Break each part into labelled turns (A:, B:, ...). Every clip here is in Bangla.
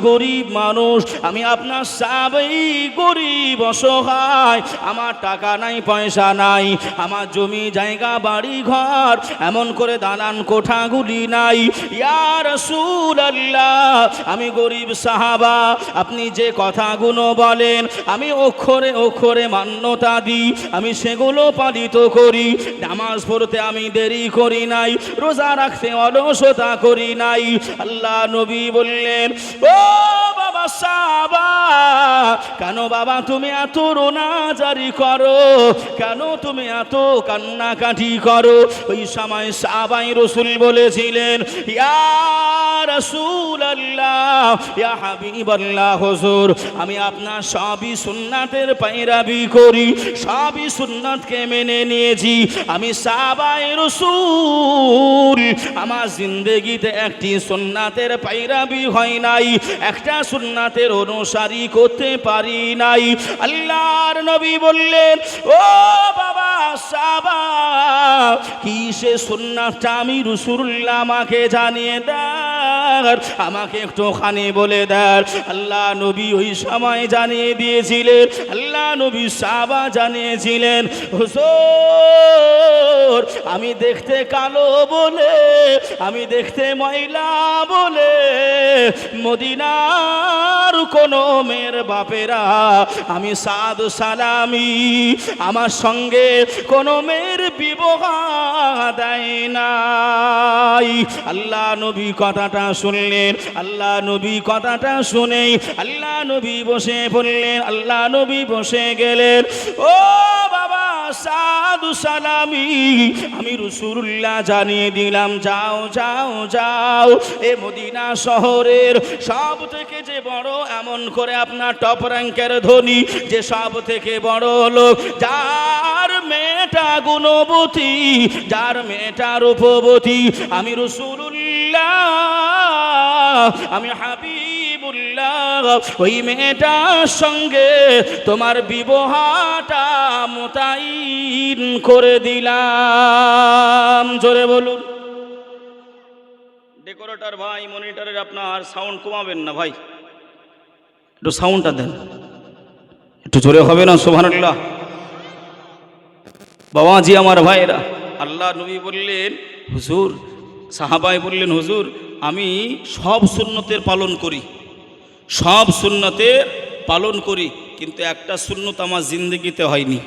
A: গরিব মানুষ, আমি আপনার সাহাবী গরিব অসহায়, আমার টাকা নাই পয়সা নাই, আমার জমি জায়গা বাড়ি ঘর এমন করে দালান কোঠাগুলি নাই। ইয়া রাসূলুল্লাহ, আমি গরিব সাহাবা, আপনি যে কথাগুলো বলেন আমি অক্ষরে অক্ষরে মান্যতা দিই, আমি সেগুলো পালিত করি। নামাজ পড়তে আমি দেরি করি নাই, রোজা রাখতে অলসতা করি নাই। আল্লাহ নবী বললেন, ও বাবা সাহাবা, কেন বাবা তুমি এত রোনাজারি করো, কেন তুমি এত কান্নাকাটি করো? ওই সময় সাহাবায়ে রাসূল বলেছিলেন, ইয়া রাসূলুল্লাহ, ইয়া হাবিবাল্লাহ, হুজুর আমি আপনার সবই সুন্নাতের পায়রাবি করি, সবই সুন্নাতকে মেনে নিয়েছি। আমি সাহাবায়ে রাসূল, আমার জিন্দেগিতে একটি সুন্নাতের পায়রাবি হয় নাই, একটা সুন্নাতের অনুসারী করতে পারি নাই। আল্লাহর নবী বললেন, ও বাবা সাহাবা, কি সে সুন্নাতটা আমি রাসূলুল্লাহ আমাকে জানিয়ে দেন, আমাকে একটুখানি বলে দেন। আল্লাহ নবী ওই সময় জানিয়ে দিয়েছিলেন, আল্লাহ নবী সাহাবা জানিয়েছিলেন, হুজুর আমি দেখতে কালো বলে, আমি দেখতে ময়লা বলে মদিনার কোন মেয়ের বাপেরা আমি সাদ সালামি আমার সঙ্গে কোন মেয়ের বিবাহ দেয় নাই। আল্লাহ নবী কথাটা শুনলেন, আল্লাহ নবী কথাটা শুনেই আল্লাহ নবী বসে পড়লেন, আল্লাহ নবী বসে গেলেন। ও বাবা সাদু সালামি, আমি রাসূলুল্লাহ জানিয়ে দিলাম, যাও যাও যাও, এ মদিনা শহরের সব থেকে যে বড়, এমন করে আপনার টপ র্যাঙ্কের ধনী, যে সব থেকে বড় লোক, যার মেয়েটা গুণবতী, যার মেয়েটা রূপবতী, আমি রাসূলুল্লাহ, আমি হাবিবুল্লাহ, ওই মেয়েটার সঙ্গে তোমার বিবাহটা মোতায়েন করে দিলাম। জোরে বলুন। ডেকোরেটর ভাই, মনিটরের আপনার সাউন্ড কমাবেন না ভাই, একটু সাউন্ডটা দেন, একটু জোরে হবে না? সুবহানাল্লাহ। বাবাজি আমার ভাইরা, আল্লাহ নবী বললেন, হুজুর, সাহাবায়ে বললেন, হুজুর আমি সব সুন্নতের পালন করি, সব সুন্নতের পালন করি, কিন্তু একটা সুন্নত আমার জিন্দগিতে হয়নি।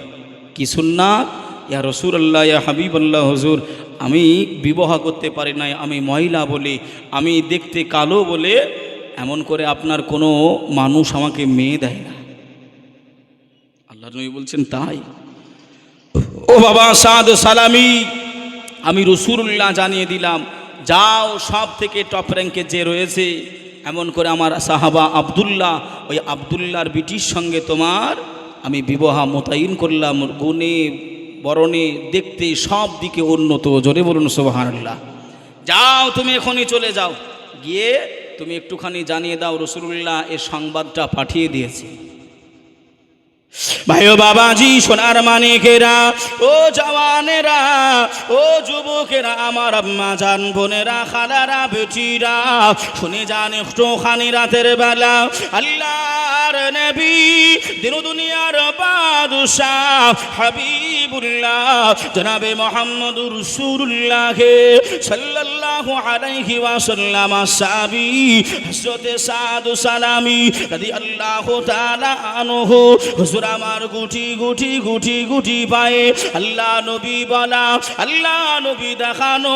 A: কি সুন্নাত? ইয়া রাসূলুল্লাহ, ইয়া হাবিবাল্লাহ, হুজুর আমি বিবাহ করতে পারি নাই, আমি মহিলা বলে, আমি দেখতে কালো বলে এমন করে আপনার কোনো মানুষ আমাকে মেয়ে দেয় না। আল্লাহ নবী বলছেন, তাই? ও বাবা সাদ সালামি, আমি রাসূলুল্লাহ জানিয়ে দিলাম, যাও সব থেকে টপ র্যাঙ্কে যে রয়েছে, এমন করে আমার সাহাবা আব্দুল্লাহ, ওই আব্দুল্লাহর বিটির সঙ্গে তোমার আমি বিবাহ মোতায়েন করলাম, গুণে বরণে দেখতে সব দিকে উন্নত। জোরে বলুন সুবহানাল্লাহ। যাও তুমি এখনই চলে যাও, গিয়ে তুমি একটুখানি জানিয়ে দাও রাসূলুল্লাহ এ সংবাদটা পাঠিয়ে দিয়েছে। ভাই ও বাবাজি, সোনার মানিকেরা, ও জওয়ানেরা, ও যুবকেরা, আমার আম্মা জান, বোনেরা, খালারা, বেটিরা, শুনে যান একটুখানি রাতের বেলা আল্লাহর নবী, দিন দুনিয়ার বাদশাহ হাবিবুল্লাহ জনাবে মুহাম্মদুর রাসূলুল্লাহ সাল্লাল্লাহু আলাইহি ওয়াসাল্লাম সাহাবী হযরতে সাদ সালামি রাদিয়াল্লাহু তাআলা আনহু, হুজুর আমার গুটি গুটি গুটি গুটি পায়ে আল্লাহ নবী বলা, আল্লাহ নবী দেখানো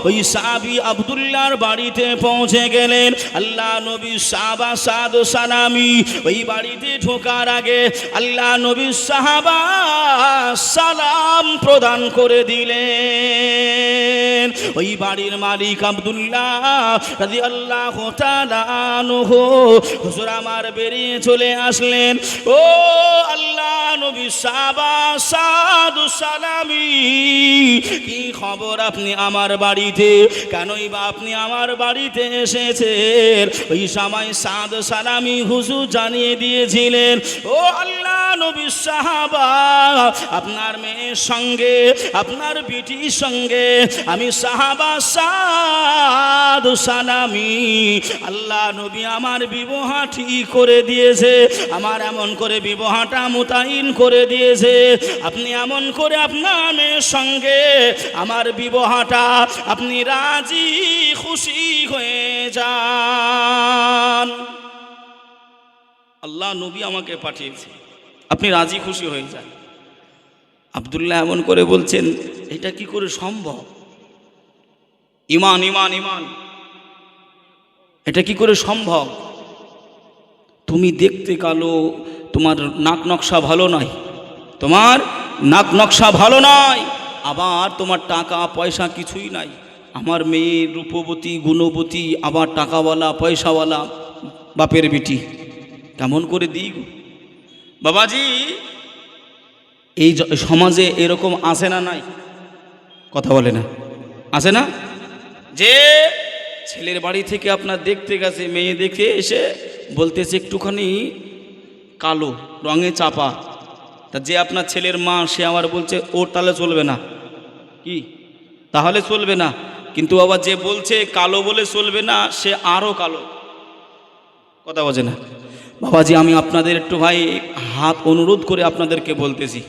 A: ওই সাহাবী আব্দুল্লাহর বাড়িতে পৌঁছে গেলেন। আল্লাহ নবী সাহাবা সাদ সালামি ওই বাড়িতে ঢোকার আগে আল্লাহ নবী সাহাবা সালাম প্রদান করে দিলেন। ওই বাড়ির মালিক আব্দুল্লাহ রাদিয়াল্লাহু তাআলা আনহু, হুজুর আমার বেরিয়ে চলে আসলেন। ও আল্লাহ নবী সাহাবা সাদু সালামি, কি খবর আপনি আমার বাড়িতে, কেনই বা আপনি আমার বাড়িতে এসেছেন? ওই সময় সাদ সালামি হুজুর জানিয়ে দিয়েছিলেন, ও আল্লাহ নবী সাহাবা, আপনার মেয়ের সঙ্গে, আপনার বিটির সঙ্গে আমি সাহাবা বাদ সালামি, আল্লাহ নবী আমার বিবাহটা ঠিক করে দিয়েছে, আমার এমন করে বিবাহটা মোতায়েন করে দিয়েছে, আপনি এমন করে আপনার মেয়ের সঙ্গে আমার বিবাহটা আপনি রাজি খুশি হয়ে যান। আল্লাহ নবী আমাকে পাঠিয়েছে, আপনি রাজি খুশি হয়ে যান। আব্দুল্লাহ এমন করে বলছেন, এটা কি করে সম্ভব? ইমান ইমান ইমান, এটা কি করে সম্ভব? তুমি দেখতে কালো, তোমার নাক নকশা ভালো নয়, তোমার নাক নকশা ভালো নয়, আবার তোমার টাকা পয়সা কিছুই নাই। আমার মেয়ে রূপবতী গুণবতী, আবার টাকাওয়ালা পয়সাওয়ালা বাপের বেটি, কেমন করে দিই গো? বাবাজি, এই সমাজে এরকম আছে না নাই? কথা বলে না, আছে না? যে ছেলের বাড়ি থেকে আপনার দেখতে গেছে, মেয়ে দেখে এসে বলতেছে একটুখানি কালো রঙে চাপা, তা যে আপনার ছেলের মা সে আবার বলছে ওর তাহলে চলবে না, কি তাহলে চলবে না, কিন্তু আবার যে বলছে কালো বলে চলবে না সে আরও কালো। কথা বোঝে না? বাবাজি, আমি আপনাদের একটু ভাই হাত অনুরোধ করে আপনাদেরকে বলতেছি,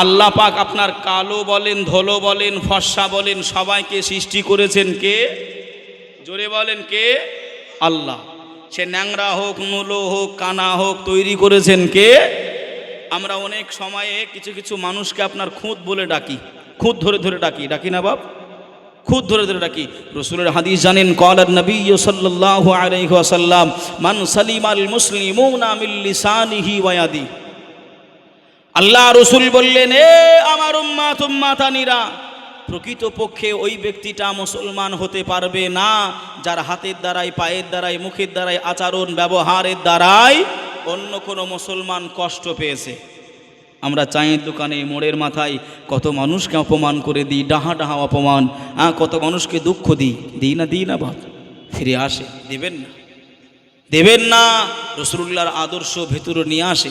A: আল্লাহ পাক আপনার কালো বলেন, ধলো বলেন, ফর্সা বলেন, সবাইকে সৃষ্টি করেছেন কে? জোরে বলেন কে? আল্লাহ। সে ন্যাংরা হোক, নুলো হোক, কানা হোক, তৈরি করেছেন কে? আমরা অনেক সময়ে কিছু কিছু মানুষকে আপনার খুঁত বলে ডাকি, খুঁত ধরে ধরে ডাকি, ডাকি না বাপ? খুদ ধরে ধরে ডাকি। রাসূলের হাদিস জানেন, ক্বালা নবী সাল্লাল্লাহু আলাইহি ওয়াসাল্লাম, মান সালিমাল মুসলিমুনা মিন লিসানিহি ওয়া ইয়াদি। আল্লাহ রসুল বললেন, এ আমার উম্মাত উম্মাতানিরা, প্রকৃতপক্ষে ওই ব্যক্তিটা মুসলমান হতে পারবে না যার হাতের দ্বারাই, পায়ের দ্বারাই, মুখের দ্বারাই, আচরণ ব্যবহারের দ্বারাই অন্য কোনো মুসলমান কষ্ট পেয়েছে। আমরা চায়ের দোকানে, মোড়ের মাথায় কত মানুষকে অপমান করে দিই, ডাহা ডাহা অপমান, কত মানুষকে দুঃখ দিই না বাপ? ফিরে আসে? দেবেন না, দেবেন না। রাসূলুল্লাহর আদর্শ ভেতরে নিয়ে আসে।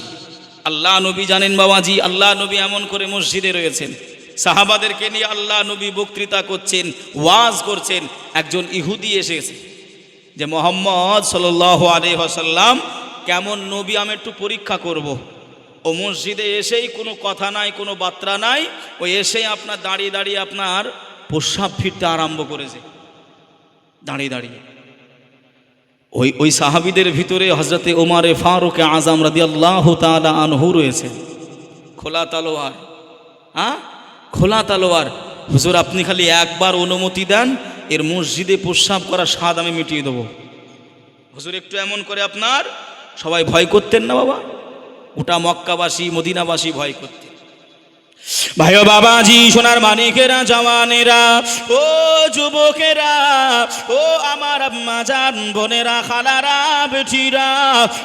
A: আল্লাহ নবী জানেন বাবাজি, আল্লাহ নবী এমন করে মসজিদে রয়েছেন, সাহাবাদেরকে নিয়ে আল্লাহ নবী বক্তৃতা করছেন, ওয়াজ করছেন। একজন ইহুদি এসেছে যে মুহাম্মদ সাল্লাল্লাহু আলাইহি ওয়াসাল্লাম কেমন নবী, আমি একটু পরীক্ষা করব। ও মসজিদে এসেই কোনো কথা নাই, কোনো বার্তা নাই, ও এসেই আপনার দাঁড়িয়ে দাঁড়িয়ে আপনার প্রস্রাব ফিরতে আরম্ভ করেছে, দাঁড়িয়ে দাঁড়িয়ে। ওই সাহাবীদের ভিতরে হযরতে ওমরে ফারুক আযম রাদিয়াল্লাহু তাআলা আনহু রয়েছে, খোলা তলোয়ার, খোলা তলোয়ার। হুজুর, আপনি খালি একবার অনুমতি দেন, এর মসজিদে প্রস্রাব করার স্বাদ আমি মিটিয়ে দেবো। হুজুর একটু এমন করে, আপনার সবাই ভয় করতেন না বাবা? ওটা মক্কাবাসী, মদিনাবাসী ভয় করতেন। ভাই ও বাবাজি, সোনার মানিকেরা, জওয়ানেরা, ও যুবকেরা, ও আমার আম্মা জান, বোনেরা, খালারা, বেটিরা,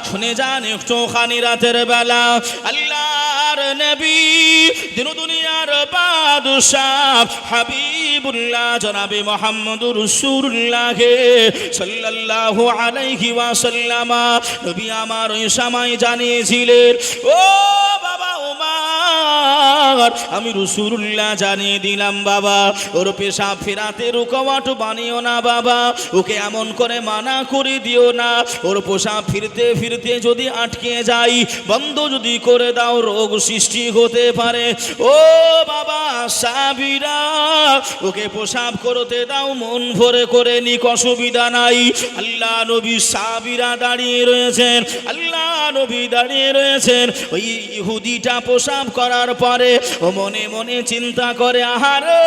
A: শুনে যান একটুখানি রাতের বেলা আল্লাহর নবী, দিন দুনিয়ার বাদশাহ হাবিবুল্লাহ জনাবে মুহাম্মদুর রাসূলুল্লাহ সাল্লাল্লাহু আলাইহি ওয়াসাল্লাম নবী আমার ওই সময় জানিয়েছিলেন, ও বাবা ওমর, আমি রাসূলুল্লাহ জানিয়ে দিলাম বাবা, ওর পেশাব ফেরাতে রুকাওয়াট বানিও না বাবা, ওকে এমন করে মানা করে দিও না, ওর পেশাব ফিরতে ফিরতে যদি আটকে যাই, বন্ধ যদি করে দাও, রোগ সৃষ্টি হতে পারে। ও বাবা সাবিরা, ওকে পেশাব করতে দাও, মন ভরে করে নিক, অসুবিধা নাই। আল্লাহ নবী সাবিরা দাঁড়িয়ে রয়েছেন, আল্লাহ নবী দাঁড়িয়ে রয়েছেন। ওই ইহুদিটা পেশাব করার পরে ও মনে মনে চিন্তা করে, আহারে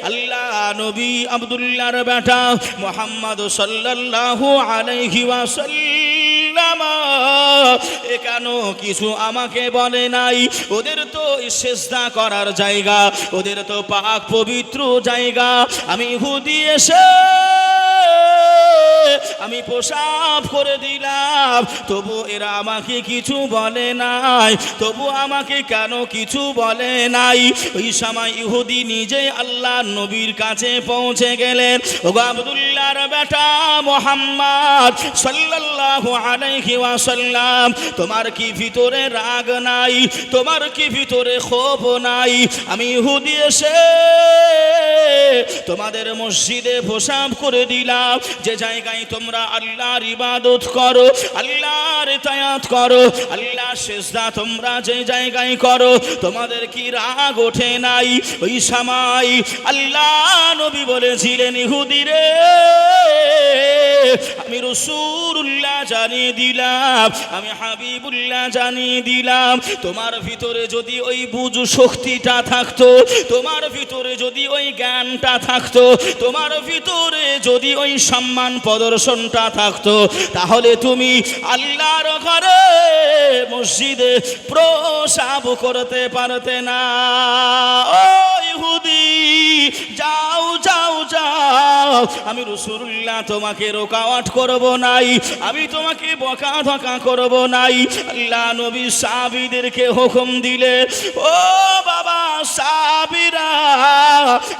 A: আল্লাহ নবী আব্দুল্লাহর বেটা মুহাম্মদ সাল্লাল্লাহু আলাইহি ওয়াসাল্লাম এ কেন কিছু আমাকে বলে নাই? ওদের তো সিজদা করার জায়গা, ওদের তো পাক পবিত্র জায়গা, আমি ইহুদি এসে আমি প্রসাব করে দিলাম, তবু এরা আমাকে কিছু বলে নাই, তবু আমাকে কেন কিছু বলে নাই? ওই সময় ইহুদি নিজে আল্লাহ নবীর কাছে পৌঁছে গেলেন। ওগো আব্দুল্লাহর বেটা মুহাম্মদ সাল্লাল্লাহু আলাইহি ওয়াসাল্লাম, তোমার কি ভিতরে রাগ নাই? তোমার কি ভিতরে ক্ষোভ নাই? আমি ইহুদি এসে তোমাদের মসজিদে প্রসাব করে দিলাম, যে জায়গায় তোমরা আল্লাহর ইবাদত করো, আল্লাহর ইতায়াত করো, আল্লাহর সিজদা তোমরা যে জায়গায় করো, তোমাদের কি রাগ ওঠে নাই? ওই সময় আল্লাহ নবী বলেছিলেন, ইহুদি রে, আমি রাসূলুল্লাহ জানিয়ে দিলাম, আমি হাবিবুল্লাহ জানিয়ে দিলাম, তোমার ভিতরে যদি ওই বুঝ শক্তিটা থাকতো, তোমার ভিতরে যদি ওই জ্ঞানটা থাকতো, তোমার ভিতরে যদি ওই সম্মান প্রদর্শনটা থাকতো, তাহলে তুমি আল্লাহর ঘরে মসজিদে প্রসাব করতে পারতে না। ও ইহুদি, যাও যাও যাও, আমি রাসূলুল্লাহ তোমাকে রোকাওয়াট করব নাই, আমি তোমাকে বকা ধকা করব নাই। আল্লাহ নবী সাহাবীদেরকে হুকুম দিলে, ও বাবা সাহাবীরা,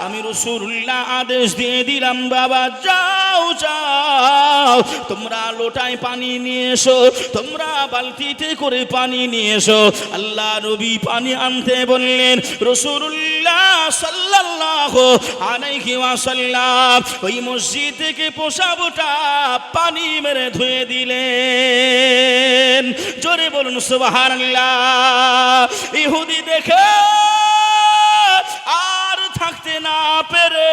A: আমি রাসূলুল্লাহ আদেশ দিয়ে দিলাম, বাবা যাও যাও, তোমরা লোটায় পানি নিয়ে এসো, তোমরা বালতিতে করে পানি নিয়ে এসো। আল্লাহ নবী পানি আনতে বললেন, রাসূলুল্লাহ সাল্লাল্লাহু আলাইহি ওয়াসাল্লাম ওই মসজিদ থেকে প্রসাবটা পানি মেরে ধুয়ে দিলেন। জোরে বলুন সুবহানাল্লাহ। ইহুদি দেখে আর থাকতে না পেরে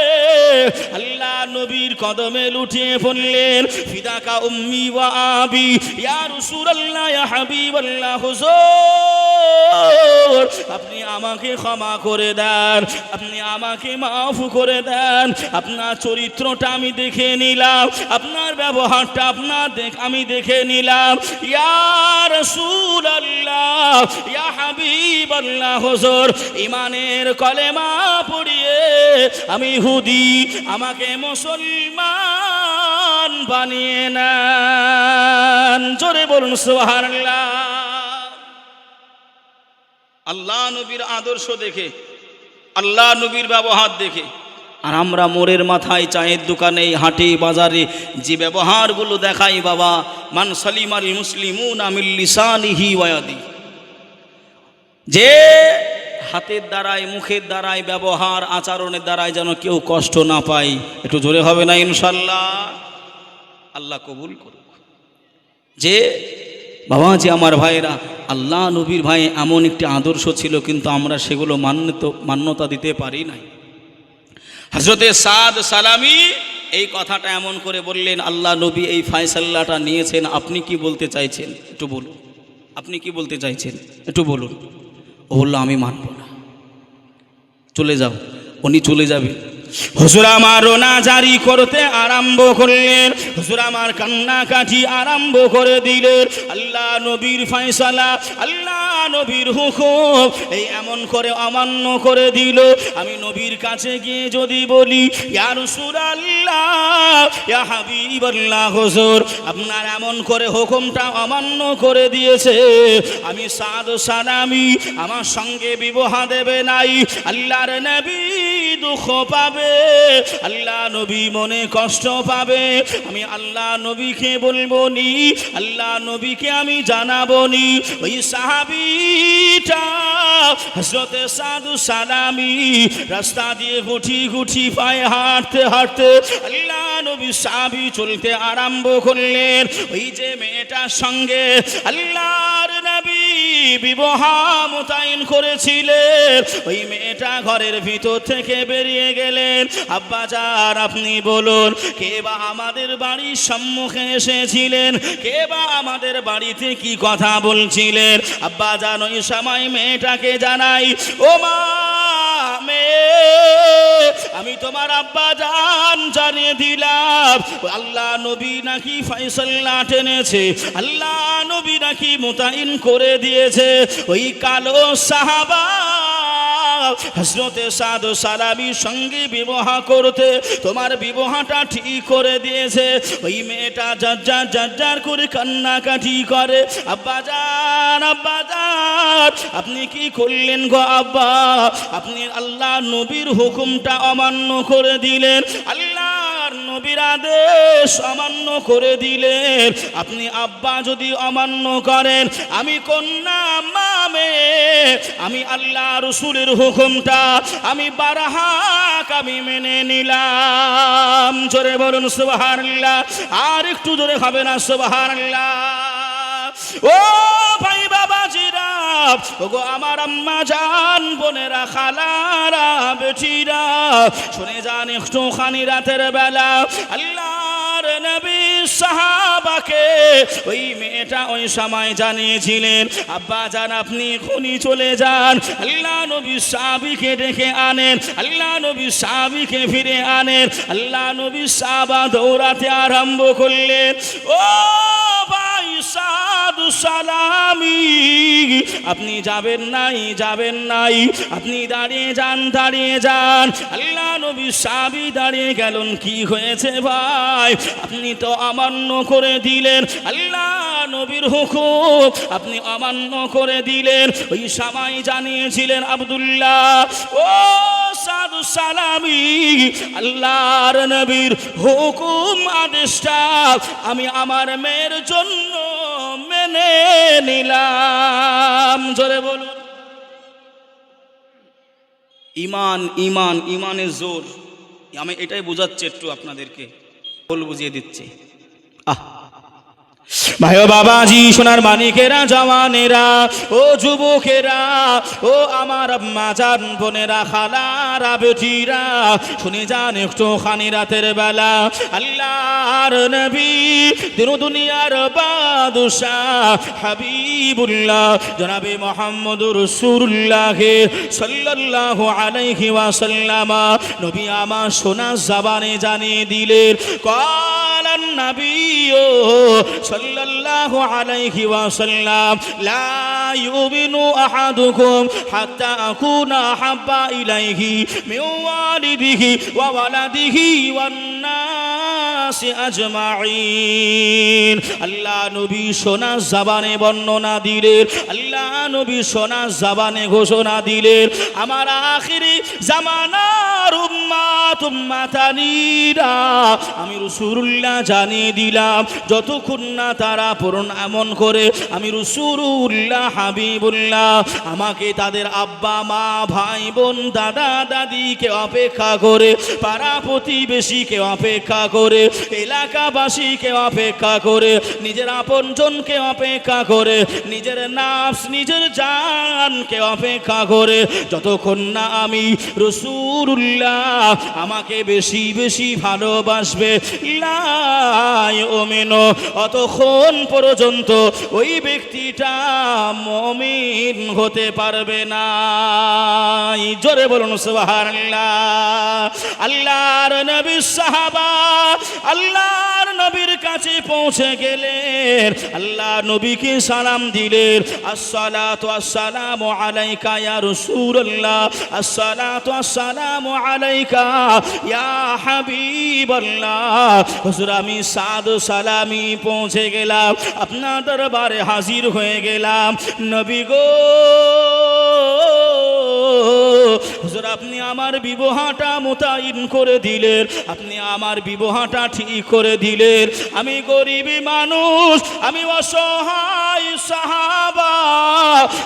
A: আল্লাহ নবীর কদমে লুটিয়ে পড়লেন, ফিদাকা উম্মি ওয়া আবি ইয়া রাসূলুল্লাহ ইয়া হাবিবাল্লাহ, হুজুর আপনি আমাকে ক্ষমা করে দেন, আপনি আমাকে মাফ করে দেন, আপনার চরিত্রটা আমি দেখে নিলাম, আপনার ব্যবহারটা আমি দেখে নিলাম, ইয়া রাসূলুল্লাহ ইয়া হাবিবাল্লাহ, হুজুর ঈমানের কলেমা পড়িয়ে আমি ইহুদি, আমাকে মুসলমান বানিয়ে নেন। জোরে বলুন সুবহানাল্লাহ। আল্লাহ নবীর আদর্শ দেখে, আল্লাহ নবীর ব্যবহার দেখে, আর আমরা মোড়ের মাথায়, চায়ের দোকানে, হাটে বাজারে যে ব্যবহারগুলো দেখাই, বাবা মান সালিমাল মুসলিমুনা মিন লিসানিহি ওয়া ইয়াদিহি, যে হাতের দ্বারায়, মুখের দ্বারায়, ব্যবহার আচরণের দ্বারায় যেন কেউ কষ্ট না পায়। একটু জোরে হবে না ইনশাল্লাহ? আল্লাহ কবুল করুক। যে বাবা, যে আমার ভাইরা, আল্লাহ নবীর ভাই এমন একটি আদর্শ ছিল, কিন্তু আমরা সেগুলো মান্যতা দিতে পারি নাই। হযরতে সাদ সালামি এই কথাটা এমন করে বললেন, আল্লাহ নবী এই ফয়সালাটা নিয়েছেন, আপনি কি বলতে চাইছেন একটু বলুন, আপনি কি বলতে চাইছেন একটু বলুন। ও বলল, আমি মানব না, চলে যাও। উনি চলে যাবে। হুজুর আমার রোনা জারি করতে আরম্ভ করলেন, হুজুর আমার কান্নাকাটি আরম্ভ করে দিলেন। আল্লাহ নবীর ফয়সালা, আল্লাহ নবীর হুকুম এই এমন করে অমান্য করে দিল। আমি নবীর কাছে গিয়ে যদি বলি, ইয়া রাসূলুল্লাহ ইয়া হাবিবাল্লাহ, হুজুর আপনার এমন করে হুকুমটা অমান্য করে দিয়েছে, আমি সাদ সালামি আমার সঙ্গে বিবাহ দেবে নাই, আল্লাহর নবী দুঃখ পাবে, আল্লাহ নবী মনে কষ্ট পাবে। আমি আল্লাহ নবীকে বলবো নি, আল্লাহ নবীকে আমি জানাবো নি। ওই সাহাবীটা হযরতে সাদ সালামি রাস্তা দিয়ে গুটি গুটি পায়ে হাঁটতে হাঁটতে আল্লাহ নবী সাহাবী চলতে আরম্ভ করলেন। ওই যে মেয়েটার সঙ্গে আল্লাহর নবী বিবাহ মোতায়েন করেছিলেন, ওই মেয়েটা ঘরের ভিতর থেকে বেরিয়ে গেলেন। আব্বাজান আপনি বলুন, কে বা আমাদের বাড়ির সম্মুখে এসেছিলেন, কে বা আমাদের বাড়িতে কি কথা বলছিলেন? আব্বাজান ওই সময় মেয়েটাকে জানাই, ও মা, মেয়ে, আমি তোমার আব্বাজান জানিয়ে দিলাম, আল্লাহ নবী নাকি ফয়সালা টেনেছে, আল্লাহ নবী নাকি মোতায়েন করে দিয়েছে। ওই কালো সাহাবা হযরতে সাদ সালামীর সঙ্গে বিবাহ করতে তোমার বিবাহটা ঠিক করে দিয়েছে। ওই মেয়েটা যার করে কান্নাকাটি করে, আব্বাজান আব্বাজান আপনি কি করলেন গো আব্বা? আপনি আল্লাহ নবীর হুকুমটা অমান্য করে দিলেন, আল্লাহর নবীর আদেশ অমান্য করে দিলেন। আপনি আব্বা যদি অমান্য করেন, আমি কন্যা মামে আমি আল্লাহ রসুলের হুকুমটা আমি বারহাক আমি মেনে নিলাম। জোরে বলুন সুবহানাল্লাহ, আর একটু জোরে হবে না সুবহানাল্লাহ। ও ভাই বাবাজিরা, ওগো আমার আম্মা জান, বোনেরা, খালারা, বেটিরা, শুনে যান একটুখানি রাতের বেলা আল্লাহর নবী সাহাবাকে ওই মেয়েটা ওই সময় জানিয়েছিলেন, আব্বা জান আপনি এখনই চলে যান, আল্লাহ নবী সাহাবীকে ডেকে আনেন, আল্লাহ নবী সাহাবীকে ফিরে আনেন। আল্লাহ নবী সাহাবা দৌড়াতে আরম্ভ করলেন। ও ভাই সাদ সালামী, আপনি যাবেন নাই, যাবেন নাই, আপনি দাঁড়িয়ে যান, দাঁড়িয়ে যান। আল্লাহ নবী সাহাবী দাঁড়িয়ে গেলেন। কি হয়েছে ভাই? আপনি তো অমান্য করে দিলেন আল্লাহ নবীর হুকুম, আপনি অমান্য করে দিলেন। ওই সময় জানিয়েছিলেন আব্দুল্লাহ, ও সাদ সালামী, আল্লাহর নবীর হুকুম আদেশটা আমি আমার মেয়ের জন্য মেনে নিলাম। জোরে বলুন ইমান, ইমান, ইমানের জোর। আমি এটাই বোঝাচ্ছি, একটু আপনাদেরকে বল বুঝিয়ে দিচ্ছি। ভাই ও বাবাজি, সোনার মানিকেরা, জওয়ানেরা, ও যুবকেরা, ও আমার আম্মা জান, বোনেরা, খালারা, বেটিরা, শুনে যান একটুখানি রাতের বেলা আল্লাহর নবী দিন দুনিয়ার বাদশাহ হাবিবুল্লাহ জনাবে মুহাম্মদুর রাসূলুল্লাহ সাল্লাল্লাহু আলাইহি ওয়াসাল্লাম নবী আমার সোনা জবানে জানিয়ে দিলেন, কালান নবী সাল্লাল্লাহু আলাইহি ওয়াসাল্লাম, লা ইউমিনু আহাদুকুম হাত্তা আকুনা হাব্বা ইলাইহি মিন ওয়ালিদিহি ওয়া ওয়ালাদিহি ওয়ান নাসি আজমাইন। আল্লাহ নবী সোনা জবানে বর্ণনা দিলেন, আল্লাহ নবী সোনা জবানে ঘোষণা দিলেন, আমার আখিরি জামানার উম্মাত উম্মাতানিরা আমি রাসূলুল্লাহ জানিয়ে দিলাম, যতক্ষণ না তারা পূরণ এমন করে আমি রাসূলুল্লাহ হাবিবুল্লাহ আমাকে তাদের আব্বা মা ভাই বোন দাদা দাদিকে অপেক্ষা করে, পাড়া প্রতিবেশীকে অপেক্ষা করে, এলাকাবাসীকে অপেক্ষা করে, নিজের আপনজনকে অপেক্ষা করে, নিজের নাফস নিজের জানকে অপেক্ষা করে, যতক্ষণ না আমি রাসূলুল্লাহ আমাকে বেশি বেশি ভালোবাসবে লা ইউমিনু, অতক্ষণ পর্যন্ত ওই ব্যক্তিটা মুমিন হতে পারবে না। জোরে বলুন সুবহানাল্লাহ। আল্লাহর নবীর সাহাবা আল্লাহর নবীর কাছে পৌঁছে গেলেন, আল্লাহ নবীকে সালাম দিলেন, আসসালাতু আসসালামু আলাইকা ইয়া রাসূলুল্লাহ, আসসালাতু আসসালামু আলাইকা ইয়া হাবিবাল্লাহ। হুজুর আমি সাদ সালামি পৌঁছে গেলাম, আপনার দরবারে হাজির হয়ে গেলাম। নবী গো, হুজুর আপনি আমার বিবাহটা মোতায়েন করে দিলেন, আপনি আমার বিবাহটা ঠিক করে দিলেন। আমি গরিবী মানুষ, আমি অসহায় সাহাবা,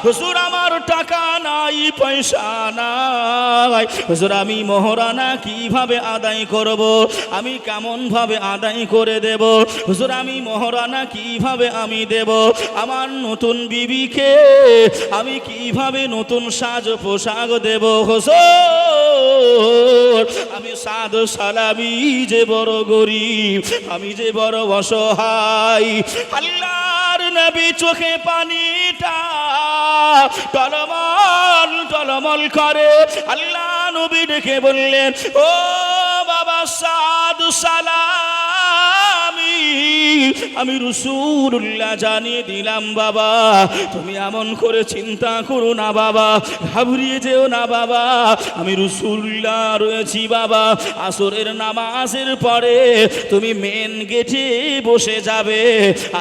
A: হুজুর আমার টাকা নাই, পয়সা নাই, হুজুর আমি মোহরানা কিভাবে আদায় করব, আমি কেমন ভাবে আদায় করে দেব, হুজুর আমি মোহরানা কিভাবে আমি দেব, আমার নতুন বিবিকে আমি কিভাবে নতুন সাজ পোশাক দেব, হুজুর আমি সাদ সালামি যে বড় গরিব, আমি যে বড় অসহায়। আল্লাহর নবী চোখে পানিটা টলমল টলমল করে। আল্লাহ নবী ডেকে বললেন, ও বাবা সাদ সালামি, আমি রাসূলুল্লাহ জানিয়ে দিলাম বাবা, তুমি এমন করে চিন্তা করো না বাবা, ঘাবড়িয়ে যেও না বাবা, আমি রাসূলুল্লাহ রয়েছি বাবা। আসরের নামাজের পরে তুমি মেন গেটে বসে যাবে,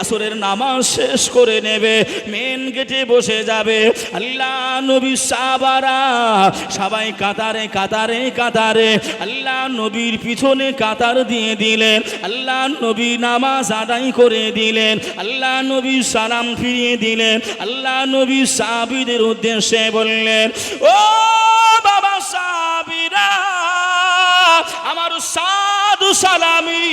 A: আসরের নামাজ শেষ করে নেবে, মেন গেটে বসে যাবে। আল্লাহ নবী সাহাবারা সবাই কাতারে কাতারে কাতারে আল্লাহ নবীর পিছনে কাতার দিয়ে দিলেন। আল্লাহ নবী নামাজ আদায় করে দিলেন, আল্লাহ নবী সালাম ফিরিয়ে দিলেন। আল্লাহ নবী সাহাবীদের উদ্দেশ্যে বললেন, ও বাবা সাহাবীরা, আমার সাধু সালামি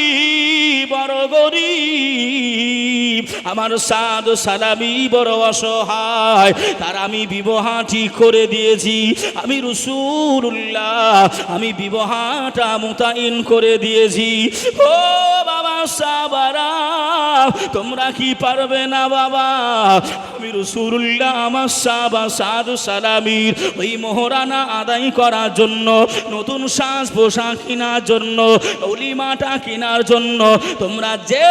A: বড় গরীব, আমার সাধু সালামি বড় অসহায়, তার আমি বিবাহ ঠিক করে দিয়েছি। আমি রাসূলুল্লাহ, আমি বিবাহটা মুতাইন করে দিয়েছি। ও বাবা সাহাবারা, তোমরা কি পারবে না বাবা? আমি রাসূলুল্লাহ আমার সাধু সালামির ওই মোহরানা আদায় করার জন্য, নতুন সাজ পোশাক কেনার জন্য, অলিমাটা কেনার জন্য তোমরা যে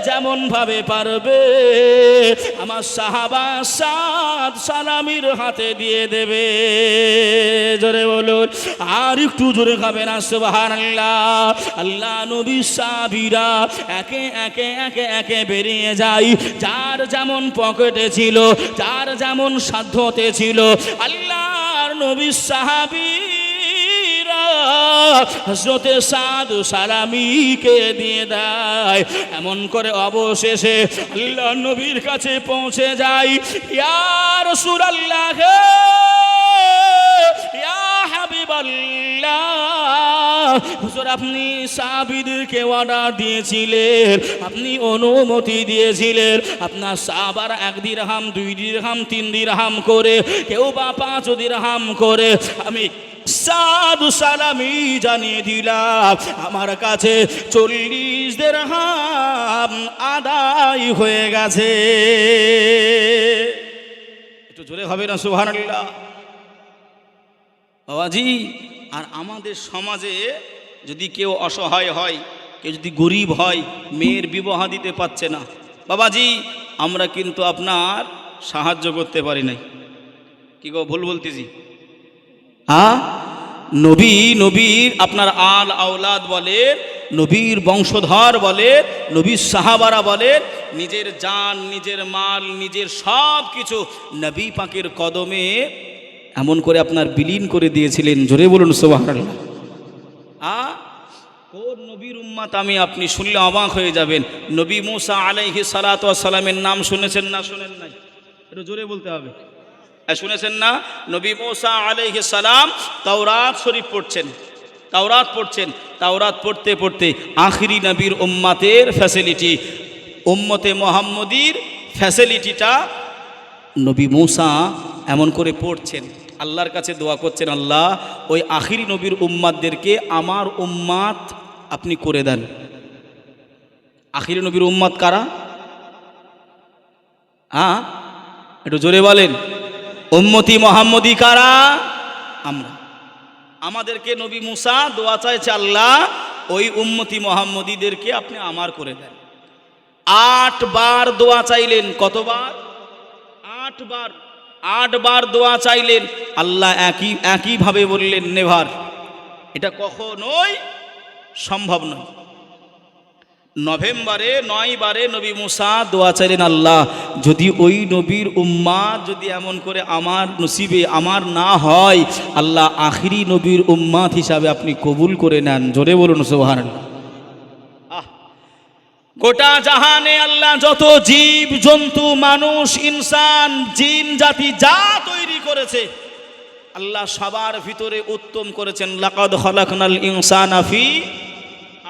A: যেমন ভাবে পারবে আমার সাহাবা সাদ সালামির হাতে দিয়ে দেবে। জোরে বলুন, আর একটু জোরে খাবেন না সুবহানাল্লাহ। আল্লাহ নবী সাহাবীরা একে একে একে একে বেরিয়ে যায়, যার যেমন পকেটে ছিল, যার যেমন সাধ্যতে ছিল। আল্লাহর নবী সাহাবী হযরতে সাদু সালামীকে দিয়ে দেয়। এমন করে অবশেষে আল্লাহ নবীর কাছে পৌঁছে যায়। ইয়া রাসূলুল্লাহ, ইয়া হাবিবাল্লাহ, হুজুর আপনি সাহাবীদেরকে অর্ডার দিয়েছিলেন, আপনি অনুমতি দিয়েছিলেন, আপনার সাহাবারা 1 দিরহাম 2 দিরহাম 3 দিরহাম করে, কেউ বা 5 দিরহাম করে, আমি সাধু সালামি জানিয়ে দিলাম আমার কাছে 40 দিরহাম আদায় হয়ে গেছে। একটু জোরে হবে না সুবহানাল্লাহ বাবাজি। আর আমাদের সমাজে যদি কেউ অসহায় হয়, কেউ যদি গরিব হয়, মেয়ের বিবাহ দিতে পারছে না বাবাজি, আমরা কিন্তু আপনার সাহায্য করতে পারি নাই। কি গো ভুল বলতেছি? নবীর আপনার আল আওলাদ বলে, নবীর বংশধর বলে, নবীর সাহাবারা বলে, নিজের জান, নিজের মাল, নিজের সব কিছু নবী পাকের কদমে এমন করে আপনার বিলীন করে দিয়েছিলেন। জোরে বলুন সুবহানাল্লাহ। কোন নবীর উম্মত আমি আপনি শুনলে অবাক হয়ে যাবেন। নবী মুসা আলাইহিস সালাতু ওয়াস সালামের নাম শুনেছেন না শুনেন নাই? একটু জোরে বলতে হবে। শুনেছেন না? নবী মুসা আলাইহিস সালাম তাওরাত শরীফ পড়ছেন, তাওরাত পড়ছেন, তাওরাত পড়তে পড়তে আখিরি নবীর উম্মতের ফ্যাসিলিটি, উম্মতে মুহাম্মদীর ফ্যাসিলিটিটা নবী মুসা এমন করে পড়ছেন, আল্লাহর কাছে দোয়া করছেন, আল্লাহ ওই আখিরি নবীর উম্মাতদেরকে আমার উম্মাত আপনি করে দেন। আখিরি নবীর উম্মাত কারা? একটু জোরে বলেন। উম্মতি মুহাম্মদী কারা? আমরা। আমাদেরকে নবী মুসা দোয়া চাইছে, আল্লাহ ওই উম্মতি মুহাম্মদীদেরকে আপনি আমার করে দেন। 8 বার দোয়া চাইলেন। কতবার? 8 বার। 8 বার দোয়া চাইলেন, আল্লাহ একইভাবে বললেন নেভার। এটা কখনোই সম্ভব নয়। নভেম্বরে 9 বারে নবী মুসা দোয়া চাইলেন, আল্লাহ যদি ওই নবীর উম্মাত যদি এমন করে আমার নসিবে আমার না হয়, আল্লাহ আখিরি নবীর উম্মাত হিসাবে আপনি কবুল করে নেন। জোরে বলুন সুবহানাল্লাহ। গোটা জাহানে আল্লাহ যত জীব জন্তু মানুষ ইনসান জিন জাতি যা তৈরি করেছে, আল্লাহ সবার ভিতরে উত্তম করেছেন। লাকাদ খালাকনাল ইনসানা ফি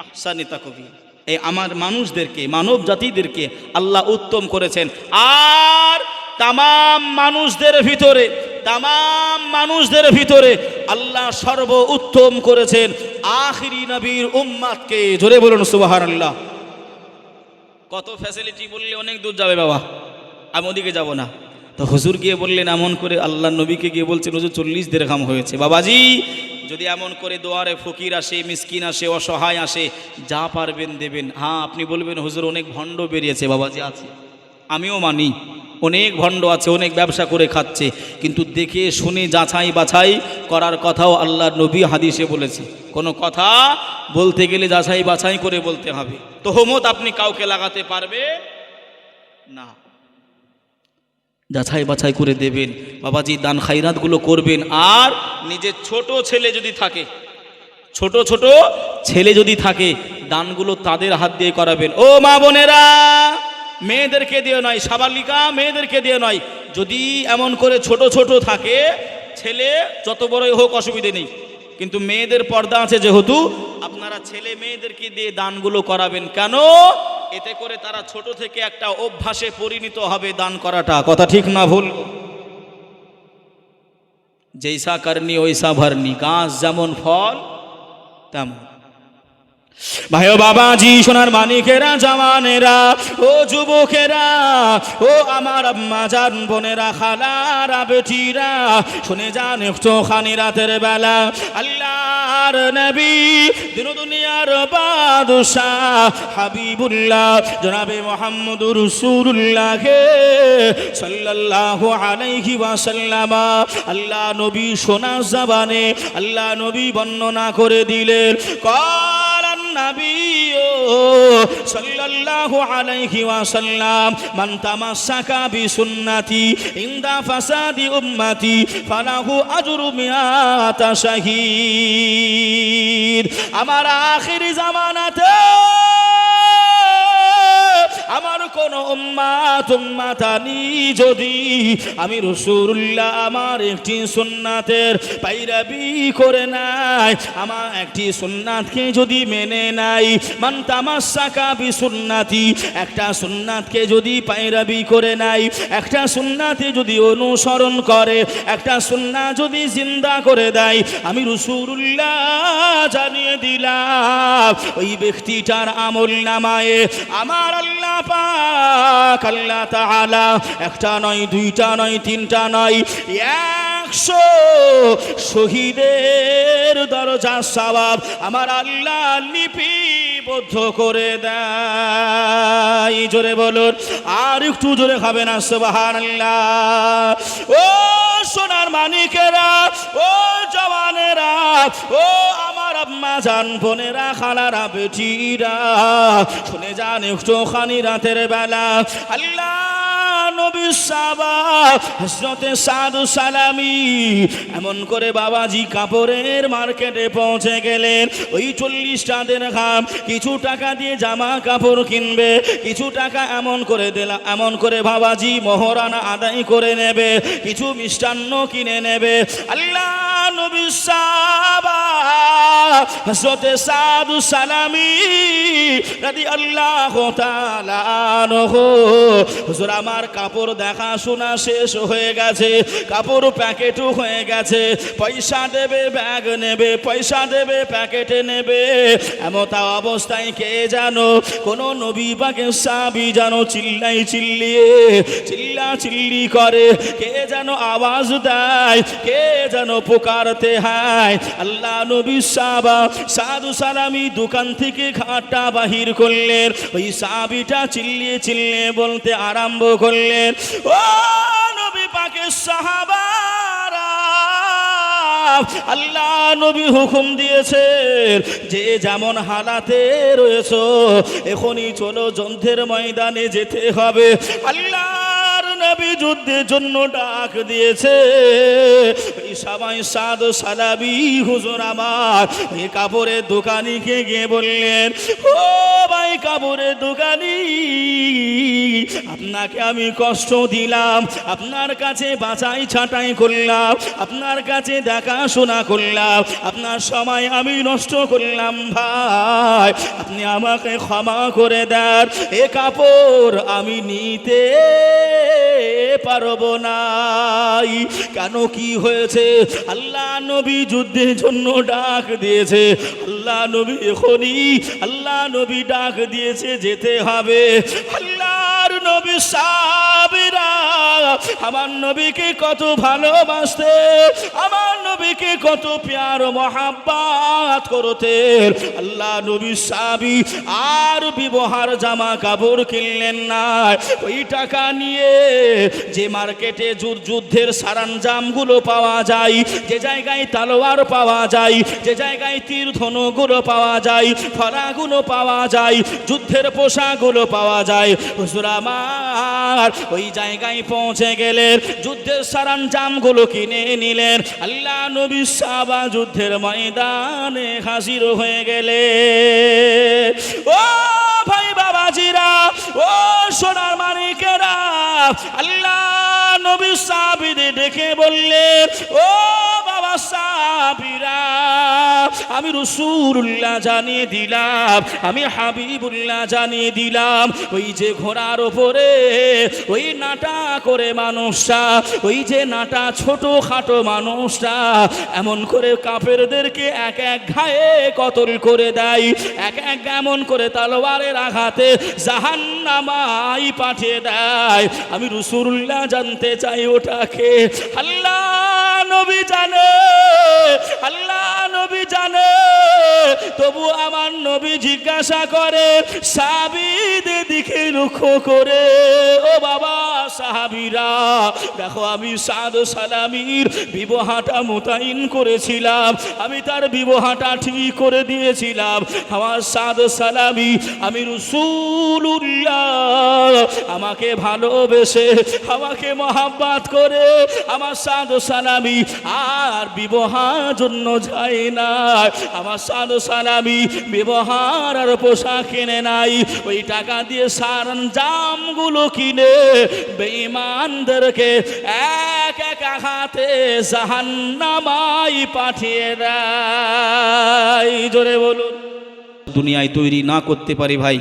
A: আহসানি তাকবীর। এই আমার মানুষদেরকে, মানব জাতিদেরকে আল্লাহ উত্তম করেছেন। আর তামাম মানুষদের ভিতরে আল্লাহ সর্ব উত্তম করেছেন আখিরি নবীর উম্মাতকে। জোরে বলুন সুবহানাল্লাহ। কত ফ্যাসিলিটি বললে অনেক দূর যাবে বাবা, আমি ওদিকে যাব না। তো হুজুর গিয়ে বললেন, এমন করে আল্লাহ নবীকে গিয়ে বলছেন, হুজুর 40 দিরহাম হয়েছে। বাবাজি যদি এমন করে দুয়ারে ফকির আসে, মিসকিন আসে, অসহায় আসে, যা পারবেন দেবেন। হ্যাঁ, আপনি বলবেন হুজুর অনেক ভণ্ড বেরিয়েছে। বাবাজি আছে, আমিও মানি অনেক ভণ্ড আছে, অনেক ব্যবসা করে খাচ্ছে, কিন্তু দেখে শুনে যাচাই বাছাই করার কথাও আল্লাহর নবী হাদিসে বলেছে। কোনো কথা বলতে গেলে যাচাই বাছাই করে বলতে হবে। তোহমত আপনি কাউকে লাগাতে পারবেন না, যাচাই বাছাই করে দেবেন। বাবাজি দান খাইরাতগুলো করবেন। আর নিজের ছোট ছেলে যদি থাকে, ছোট ছোট ছেলে যদি থাকে, দানগুলো তাদের হাত দিয়ে করাবেন। ও মা বোনেরা, মেয়েদেরকে দিয়ে নয়, সাবালিকা মেয়েদেরকে দিয়ে নয়। যদি এমন করে ছোট ছোট থাকে, ছেলে যত বড়ই হোক অসুবিধে নেই, কিন্তু মেয়েদের পর্দা আছে যেহেতু, আপনারা ছেলে মেয়েদেরকে দিয়ে দানগুলো করাবেন। কেন? এতে করে তারা ছোট থেকে একটা অভ্যাসে পরিণত হবে দান করাটা। কথা ঠিক না ভুল? জৈসা করনি ওইসা ভরনি, গাছ যেমন ফল তেমন। ভাই ও বাবাজি, সোনার মানিকেরা, জওয়ানেরা, ও যুবকেরা, ও আমার আম্মা জান, বোনেরা, খালারা, বেটিরা, শুনে যান একটুখানি রাতের বেলা আল্লাহর নবী, দিন দুনিয়ার বাদশাহ হাবিবুল্লাহ জনাবে মুহাম্মদুর রাসূলুল্লাহ সাল্লাল্লাহু আলাইহি ওয়াসাল্লাম, আল্লাহ নবী সোনার জবানে আল্লাহ নবী বর্ণনা করে দিলেন। النبي صلى الله عليه وسلم من تمسك بسنتي عند فساد أمتي فله أجر 100 شهيد। আমার আখিরি জামানাতে আমার কোন উম্মাতানি যদি আমি রাসূলুল্লাহ আমার একটি সুন্নাতের পায়রাবি করে নাই, আমার একটি সুন্নাতকে যদি মেনে নাই, মান তামাসসাকা বিসুন্নতি, একটা সুন্নাতকে যদি পায়রাবি করে নাই, একটা সুন্নাতে যদি অনুসরণ করে, একটা সুন্নাত যদি জিন্দা করে দেয়, আমি রাসূলুল্লাহ জানিয়ে দিলাম ওই ব্যক্তিটার আমলনামায়ে আমার আল্লাহ পাক আল্লাহ তাআলা একটা নয়, দুইটা নয়, তিনটা নয়, 100 শহীদের দরজা সওয়াব আমার আল্লাহ লিপিবদ্ধ করে দেয়। জোরে বলুন, আর একটু জোরে হবে না সুবহানাল্লাহ। ও সোনার মানিকেরা, ও জওয়ানেরা, ও আমার আম্মা জান, বোনেরা, খালারা, বেটিরা, শুনে যান একটুখানি রাতের বেলা আল্লাহ নবী সাহাবা হযরতে সাদ সালামি এমন করে বাবাজি কাপড়ের মার্কেটে পৌঁছে গেলেন। ওই 40টা দিরহাম, কিছু টাকা দিয়ে জামা কাপড় কিনবে, কিছু টাকা এমন করে দিলা, এমন করে বাবাজি মোহরানা আদায় করে নেবে, কিছু মিষ্টান্ন কিনে নেবে। আল্লাহ নবী সাহাবা হযরতে সাদ সালামি রাদিয়াল্লাহু তাআলা আনহু, হুজুর আমার কাপড় দেখাশোনা শেষ হয়ে গেছে, কাপড় প্যাকেটও হয়ে গেছে, পয়সা দেবে ব্যাগ নেবে, পয়সা দেবে প্যাকেটে নেবে। এমতা অবস্থায় কে জানো কোন নবী পাকের সাহাবী জানো চিল্লি করে, কে যেন আওয়াজ দেয়, কে যেন পুকারতে হয়। আল্লাহ নবী সাহাবা সাদু সালামি দোকান থেকে ঘাটটা বাহির করলেন। ওই সাহাবীটা চিল্লিয়ে বলতে আরম্ভ করলেন, ও নবী পাকের সাহাবারা, আল্লাহ নবী হুকুম দিয়েছেন যে যেমন হালাতে রয়েছে এখনই চলো যুদ্ধের ময়দানে যেতে হবে। আল্লাহর নবী যুদ্ধের জন্য ডাক দিয়েছে। এই সবাই সাদ সালাবি হুজুর আমার এই কাপড়ের দোকানিকে গিয়ে বললেন, ও ভাই কাপড়ের দোকানি, আপনাকে আমি কষ্ট দিলাম, আপনার কাছে বাছাই ছাঁটাই করলাম, আপনার কাছে দেখাশোনা করলাম, আপনার সময় আমি নষ্ট করলাম, ভাই আপনি আমাকে ক্ষমা করে দেন, এ কাপড় আমি নিতে পারবো না। কেন, কি হয়েছে? আল্লাহ নবী যুদ্ধের জন্য ডাক দিয়েছে, আল্লাহ নবী এখনই আল্লাহ নবী ডাক দিয়েছে যেতে হবে। আল্লাহর নবী সাহাবীরা আমার নবীকে কত ভালোবাসতে, আমার নবীকে কত প্যার মহাব্বত করতেন। আল্লাহ নবী সাহাবী আর ব্যবহার জামা কাপড় কিনলেন না, ওই টাকা নিয়ে যে মার্কেটে যুদ্ধের সরঞ্জামগুলো পাওয়া যায়, যে জায়গায় তলোয়ার পাওয়া যায়, যে জায়গায় তীর ধনুগুলো পাওয়া যায়, ফলাগুলো পাওয়া যায়, যুদ্ধের পোশাকগুলো পাওয়া যায়, হুজুর আমার ওই জায়গায় পৌঁছে গেলেন, যুদ্ধের সরঞ্জামগুলো কিনে নিলেন। আল্লাহ নবী সাহাবা যুদ্ধের ময়দানে হাজির হয়ে গেলেন। ও ভাই বাবাজিরা, ও সোনার মানিকেরা, আল্লাহ নবী সাহাবীদের ডেকে বললেন, ও বাবা সাহাবীরা, আমি রাসূলুল্লাহ জানিয়ে দিলাম, আমি হাবিবুল্লাহ জানিয়ে দিলাম, ওই যে ঘোড়ার ওপরে ওই নাটা করে মানুষটা, ওই যে নাটা ছোট খাটো মানুষটা এমন করে কাফেরদেরকে এক এক ঘায়ে কতল করে দেয়, এক এক এমন করে তলোয়ারের আঘাতে জাহান্নামায় পাঠিয়ে দেয়। আমি রাসূলুল্লাহ জানতে চাই ওটাকে। আল্লাহ নবী জানে, আল্লাহ নবী জানে, তবু আমার নবী জিজ্ঞাসা করে সাহাবীদের দিকে লক্ষ্য করে, ও বাবা সাহাবীরা দেখো, আমি সাদ সালামীর বিবাহটা মোতায়েন করেছিলাম, আমি তার বিবাহটা ঠিক করে দিয়েছিলাম। আমার সাদ সালামী, আমি রাসূলুল্লাহ আমাকে ভালোবেসে, আমাকে মহাব্বত করে আমার সাদ সালামী আর বিবাহের জন্য যায় না, আমার সাদ সালামী বিবাহের আর পোশাক কিনে নাই, ওই টাকা দিয়ে সরঞ্জামগুলো কিনে বেঈমানদেরকে এক এক আঘাতে জাহান্নামায় পাঠিয়ে দেয়। জোরে বলুন। দুনিয়ায় তৈরি না করতে পারি ভাই,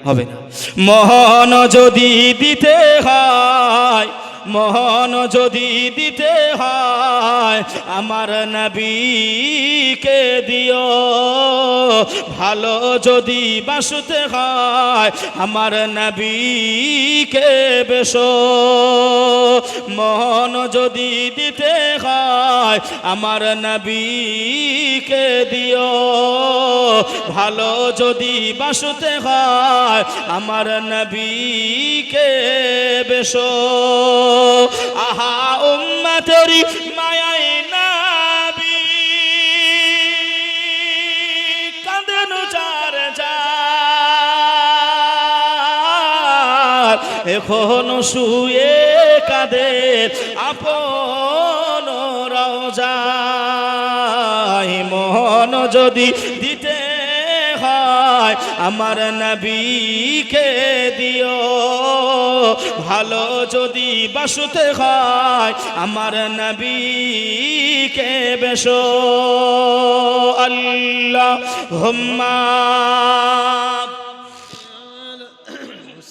A: হবে না। মহান যদি দিতে হয়, মহান যদি দিতে হয়, আমার নবীকে দিও, ভালো যদি বাসতে হয়, আমার নবীকে বেশো। মহান যদি দিতে হয়, আমার নবীকে দিও, ভালো যদি বাসতে হয়, আমার নবীকে বেশো। আহা উম্মতেরি মায়ায় নবী কাঁদেন চার চার, এখনো শুয়ে কাঁদে আপন রওজায়। মন যদি দিতে হয়, আমার নবীকে দিও, ভালো যদি বাসতে হয়, আমার নবীকে বেশো। আল্লাহুম্মা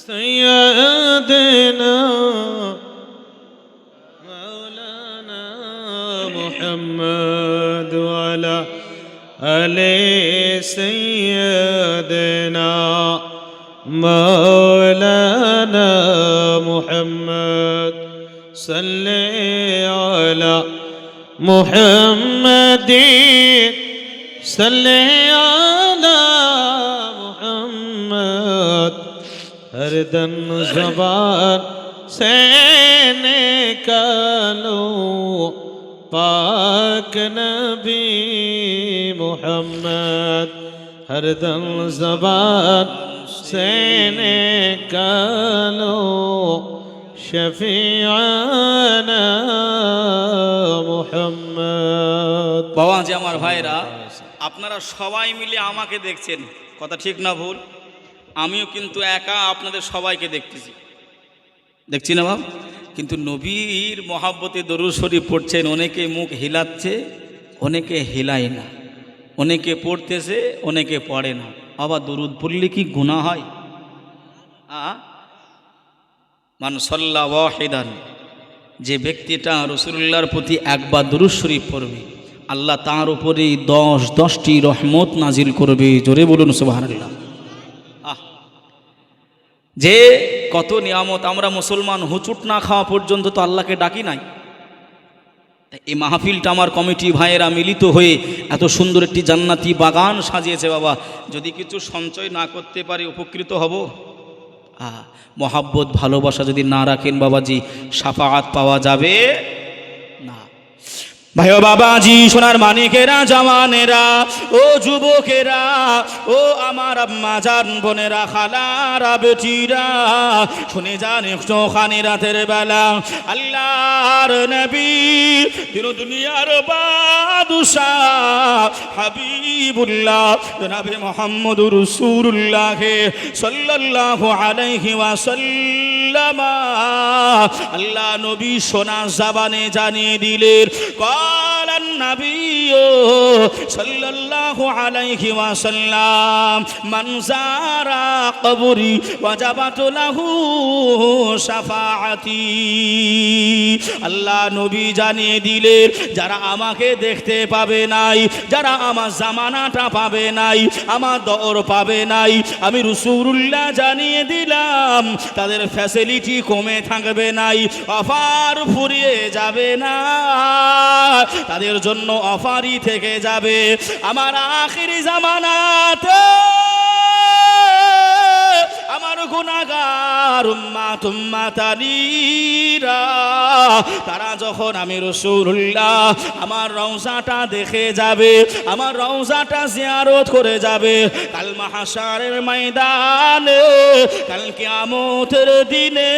B: سيدنا مولانا محمد وعلى آل سيدنا مولانا محمد صل على محمد صل على محمد ہر دن زبان سے نکالو پاک نبی محمد ہر دن زبان سے نکالو شفیعنا محمد।
A: বাবা যে আমার ভাইরা, আপনারা সবাই মিলে আমাকে দেখছেন, কথা ঠিক না ভুল? আমিও কিন্তু একা আপনাদের সবাইকে দেখতেছি, দেখছি না বাবা? কিন্তু নবীর মহাব্বতে দরুদ শরীফ পড়ছেন, অনেকে মুখ হিলাচ্ছে, অনেকে হিলায় না, অনেকে পড়তেছে, অনেকে পড়ে না। বাবা দরুদ পড়লে কি গুনাহ হয়? মান সাল্লা ওয়াহিদান, যে ব্যক্তিটা রাসূলুল্লাহর প্রতি একবার দরুদ শরীফ পড়বে, আল্লাহ তার উপরে 10টি রহমত নাজিল করবে। জোরে বলুন সুবহানাল্লাহ। যে কত নিয়ামত, আমরা মুসলমান হুচুট না খাওয়া পর্যন্ত তো আল্লাহকে ডাকি নাই। এই মাহফিলটা আমার কমিটি ভাইয়েরা মিলিত হয়ে এত সুন্দর একটি জান্নাতি বাগান সাজিয়েছে বাবা, যদি কিছু সঞ্চয় না করতে পারি উপকৃত হব? মহাব্বত ভালোবাসা যদি না রাখেন বাবাজি, শাফাআত পাওয়া যাবে না। ভাই ও বাবাজি, সোনার মানিকেরা, জওয়ানেরা, ও যুবকেরা, ও আমার আম্মা জান বোনেরা, খালারা, বেটিরা, শুনে যান একটুখানি রাতের বেলা আল্লাহর নবী দিন দুনিয়ার বাদশাহ হাবিবুল্লাহ জনাবে মুহাম্মদুর রাসূলুল্লাহ সাল্লাল্লাহু আলাইহি ওয়াসাল্লাম আল্লাহ নবী সোনা জবানে জানিয়ে দিলেন, قال النبي صلى الله عليه وسلم من زار قبري وجبت له شفاعتي। আল্লাহ নবী জানিয়ে দিলেন, যারা আমাকে দেখতে পাবে নাই, যারা আমার জামানাটা পাবে নাই, আমার দর পাবে নাই, আমি রাসূলুল্লাহ জানিয়ে দিলাম তাদের ফ্যাসিলিটি কমে থাকবে নাই, অফার ফুরিয়ে যাবে না, তাদের জন্য অফারই থেকে যাবে। আমার আখিরি জামানাতে আমার গুনাহগার উম্মাতানিরা তারা যখন আমি রাসূলুল্লাহ আমার রওজাটা দেখে যাবে, আমার রওজাটা জিয়ারত করে যাবে, কাল মাহশারের ময়দানে, কাল কিয়ামতের দিনে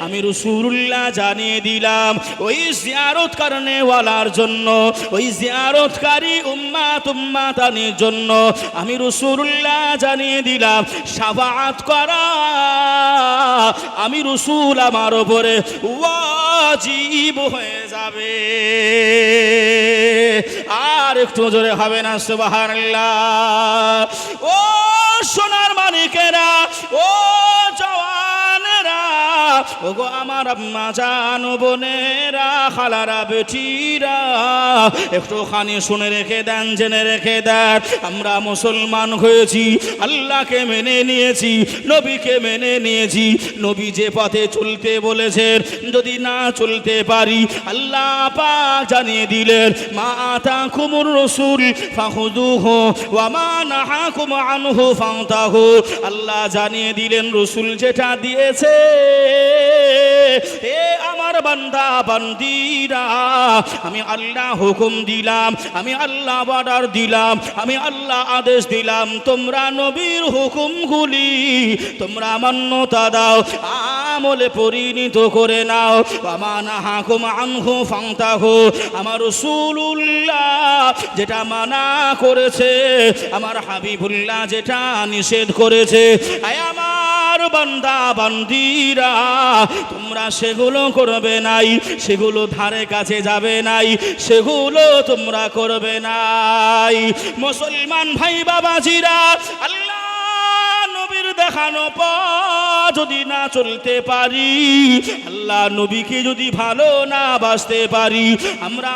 A: আমি রাসূলুল্লাহ জানিয়ে দিলাম ওই জিয়ারত করনে ওয়ালার জন্য, ওই জিয়ারতকারী উম্মাতানির জন্য আমি রাসূলুল্লাহ জানিয়ে দিলাম শাফাআত করা আমি রাসূল আমার উপরে ওয়াজিব হয়ে যাবে। আর একটু জোরে হবে না সুবহানাল্লাহ? ও সোনার মানিকেরা, ও জওয়ানেরা, ও গো আমার আম্মা জান বোনেরা, খালারা, বেটিরা, একটুখানি শুনে রেখে দেন, জেনে রেখে দেন, আমরা মুসলমান হয়েছি, আল্লাহকে মেনে নিয়েছি, নবীকে মেনে নিয়েছি, নবী যে পথে চলতে বলেছেন যদি না চলতে পারি, আল্লাহ পাক জানিয়ে দিলেন মা আতাকুমুর রাসূল ফাখুযুহু ওয়া মা নাহাকুম আনহু ফান্তাহু। আল্লাহ জানিয়ে দিলেন রাসূল যেটা দিয়েছে, এ আমার বান্দা বান্দিরা, আমি আল্লাহ হুকুম দিলাম, আমি আল্লাহ অর্ডার দিলাম, আমি আল্লাহ আদেশ দিলাম, তোমরা নবীর হুকুমগুলি তোমরা মান্যতা দাও, আমলে পরিণত করে নাও। ওয়া নাহাকুম আনহু ফান্তাহু, আমার রাসূলুল্লাহ যেটা মানা করেছে, আমার হাবিবুল্লাহ যেটা নিষেধ করেছে, আয় আমার বান্দা বান্দিরা, তোমরা সেগুলো করবে নাই, সেগুলো ধারে কাছে যাবে নাই, সেগুলো তোমরা করবে নাই। মুসলমান ভাই বাবাজিরা, আল্লাহ নবীর দেখানো পথ যদি না চলতে পারি, আল্লাহ নবীকে যদি ভালো না বাসতে পারি, আমরা